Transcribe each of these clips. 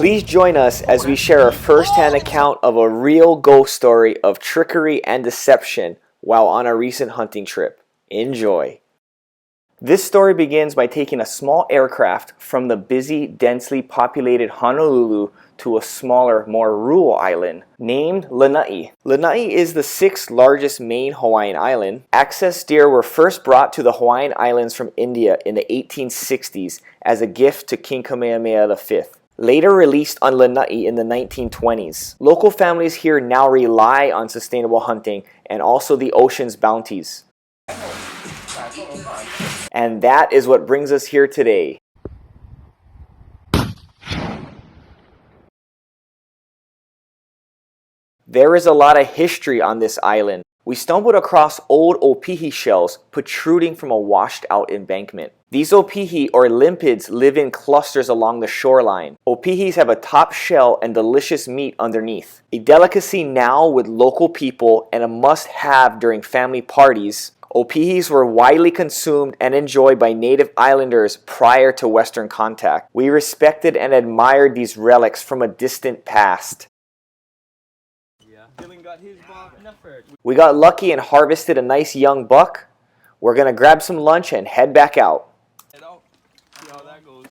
Please join us as we share a first-hand account of a real ghost story of trickery and deception while on a recent hunting trip. Enjoy. This story begins by taking a small aircraft from the busy, densely populated Honolulu to a smaller, more rural island named Lanai. Lanai is the 6th largest main Hawaiian island. Access deer were first brought to the Hawaiian Islands from India in the 1860s as a gift to King Kamehameha V. Later released on Lanai in the 1920s. Local families here now rely on sustainable hunting and also the ocean's bounties. And that is what brings us here today. There is a lot of history on this island. We stumbled across old opihi shells protruding from a washed out embankment. These opihi or limpids live in clusters along the shoreline. Opihis have a top shell and delicious meat underneath. A delicacy now with local people and a must-have during family parties. Opihis were widely consumed and enjoyed by native islanders prior to Western contact. We respected and admired these relics from a distant past. We got lucky and harvested a nice young buck. We're gonna grab some lunch and head back out.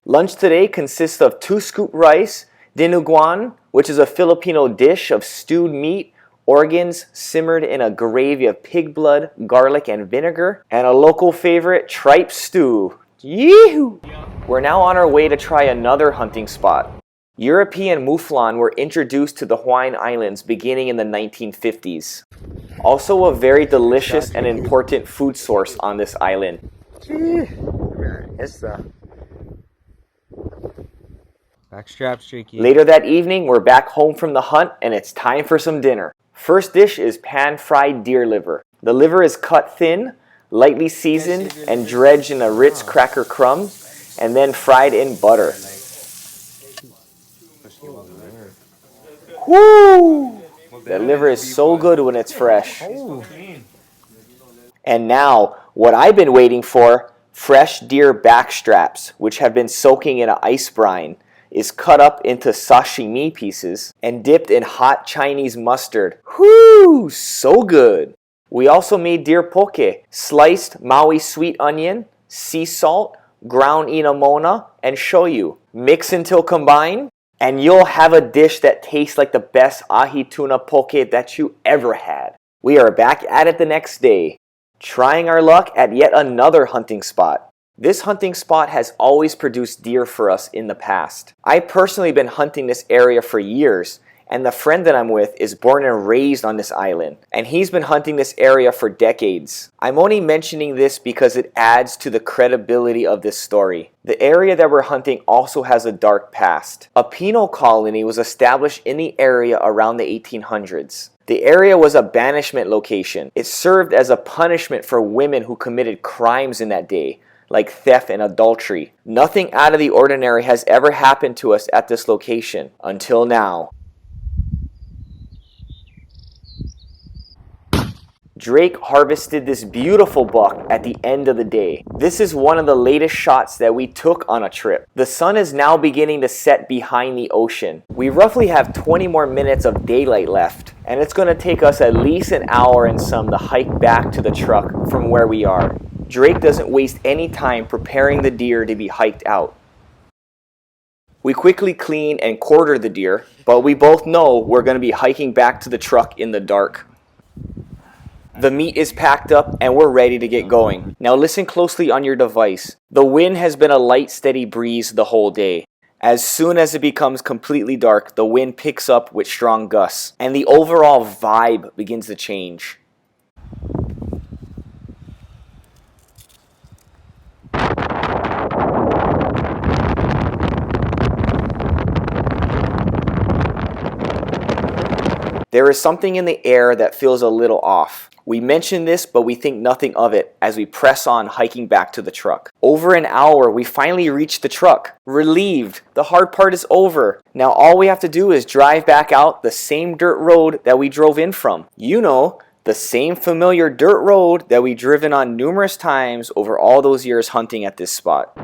Lunch today consists of 2 scoop rice, dinuguan, which is a Filipino dish of stewed meat, organs simmered in a gravy of pig blood, garlic, and vinegar, and a local favorite, tripe stew. Yee-hoo! We're now on our way to try another hunting spot. European mouflon were introduced to the Hawaiian Islands beginning in the 1950s. Also a very delicious and important food source on this island. Backstrap streaky. Later that evening, we're back home from the hunt and it's time for some dinner. First dish is pan-fried deer liver. The liver is cut thin, lightly seasoned, and dredged in a Ritz cracker crumb, and then fried in butter. Whoo! The liver is so good when it's fresh. And now, what I've been waiting for, fresh deer backstraps, which have been soaking in an ice brine, is cut up into sashimi pieces and dipped in hot Chinese mustard. Whoo! So good! We also made deer poke, sliced Maui sweet onion, sea salt, ground inamona, and shoyu. Mix until combined, and you'll have a dish that tastes like the best ahi tuna poke that you ever had. We are back at it the next day, trying our luck at yet another hunting spot. This hunting spot has always produced deer for us in the past. I've personally been hunting this area for years, and the friend that I'm with is born and raised on this island, and he's been hunting this area for decades. I'm only mentioning this because it adds to the credibility of this story. The area that we're hunting also has a dark past. A penal colony was established in the area around the 1800s. The area was a banishment location. It served as a punishment for women who committed crimes in that day, like theft and adultery. Nothing out of the ordinary has ever happened to us at this location, until now. Drake harvested this beautiful buck at the end of the day. This is one of the latest shots that we took on a trip. The sun is now beginning to set behind the ocean. We roughly have 20 more minutes of daylight left, and it's going to take us at least an hour and some to hike back to the truck from where we are. Drake doesn't waste any time preparing the deer to be hiked out. We quickly clean and quarter the deer, but we both know we're going to be hiking back to the truck in the dark. The meat is packed up and we're ready to get going. Now listen closely on your device. The wind has been a light, steady breeze the whole day. As soon as it becomes completely dark, the wind picks up with strong gusts, and the overall vibe begins to change. There is something in the air that feels a little off. We mention this, but we think nothing of it as we press on hiking back to the truck. Over an hour, we finally reach the truck. Relieved, the hard part is over. Now all we have to do is drive back out the same dirt road that we drove in from. You know, the same familiar dirt road that we've driven on numerous times over all those years hunting at this spot.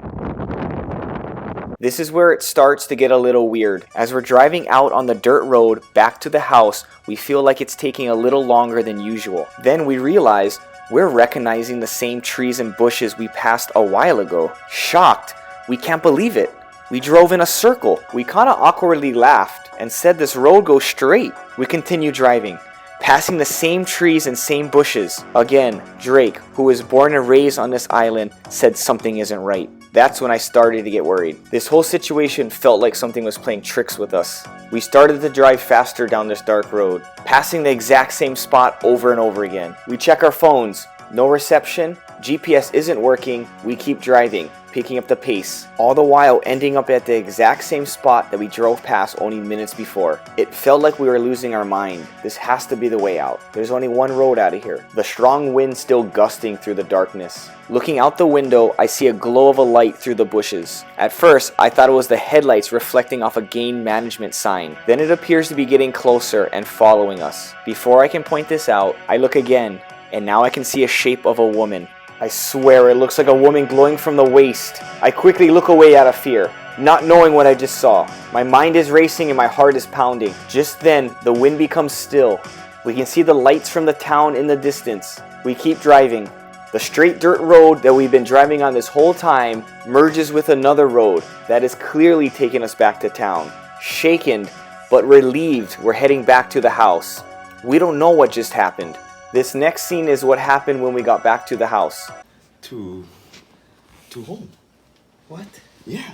This is where it starts to get a little weird. As we're driving out on the dirt road back to the house, we feel like it's taking a little longer than usual. Then we realize we're recognizing the same trees and bushes we passed a while ago. Shocked, we can't believe it. We drove in a circle. We kinda awkwardly laughed and said this road goes straight. We continue driving, passing the same trees and same bushes. Again, Drake, who was born and raised on this island, said something isn't right. That's when I started to get worried. This whole situation felt like something was playing tricks with us. We started to drive faster down this dark road, passing the exact same spot over and over again. We check our phones, no reception, GPS isn't working, we keep driving, picking up the pace, all the while ending up at the exact same spot that we drove past only minutes before. It felt like we were losing our mind. This has to be the way out. There's only one road out of here. The strong wind still gusting through the darkness. Looking out the window, I see a glow of a light through the bushes. At first, I thought it was the headlights reflecting off a game management sign. Then it appears to be getting closer and following us. Before I can point this out, I look again, and now I can see a shape of a woman. I swear it looks like a woman glowing from the waist. I quickly look away out of fear, not knowing what I just saw. My mind is racing and my heart is pounding. Just then, the wind becomes still. We can see the lights from the town in the distance. We keep driving. The straight dirt road that we've been driving on this whole time merges with another road that is clearly taking us back to town. Shaken, but relieved, we're heading back to the house. We don't know what just happened. This next scene is what happened when we got back to the house. To home. What? Yeah.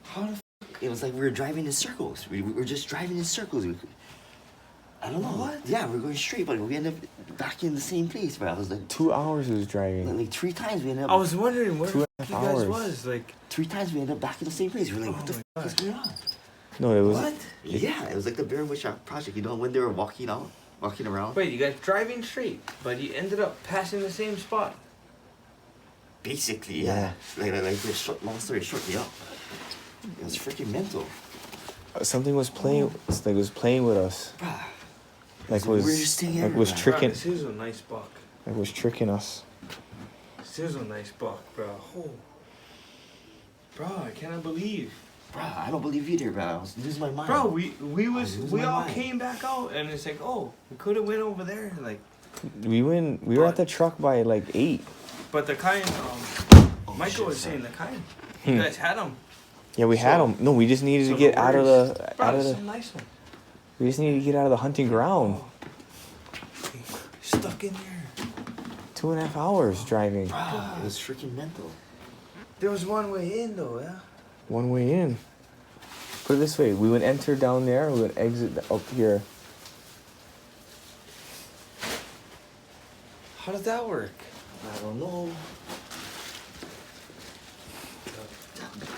How the fuck? It was like we were driving in circles. We were just driving in circles. I don't know. What? Yeah, we're going straight, but we ended up back in the same place. But I was like 2 hours was driving. like 3 times we ended up. I was wondering where the 2.5 fuck you guys hours. was. Like, 3 times we ended up back in the same place. We're like, Oh what the my fuck is God. going on? No, it was. what? Yeah, it was like the Barren project. You know when they were walking around. Wait, you guys driving straight, but you ended up passing the same spot. Basically, yeah. Like long story short, yeah. It was freaking mental. Something was playing. It's like it was playing with us. Bruh. Like We were was just staying like was everywhere. tricking. Bro, this is a nice buck. Like was tricking us. This is a nice buck, bro. Oh. Bro, I cannot believe. Bruh, I don't believe either, bro. I was losing my mind. Bro, we losing we my all mind. came back out, and it's like, oh, we could have went over there, like. We were at the truck by like 8. But the kind, Michael shit, was son. saying the kind. You guys had them. Yeah, we had So- them. No, we just needed to So get the out of worst- the Bro, out of it's the. a nice one. We just needed to get out of the hunting ground. Stuck in there. 2.5 hours driving. Bruh, it was freaking mental. There was one way in though, yeah. One way in. Put it this way: we would enter down there, we would exit up here. How did that work? I don't know.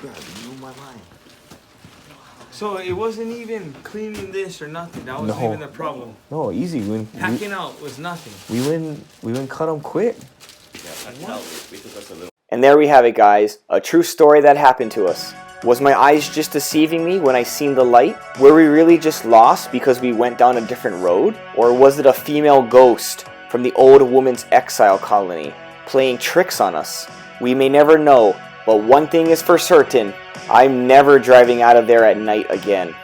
Bruh, you blew my mind. So it wasn't even cleaning this or nothing. That wasn't No. even the problem. No, easy. Hacking out was nothing. We wouldn't cut them quick. And there we have it, guys. A true story that happened to us. Was my eyes just deceiving me when I seen the light? Were we really just lost because we went down a different road? Or was it a female ghost from the old woman's exile colony playing tricks on us? We may never know, but one thing is for certain, I'm never driving out of there at night again.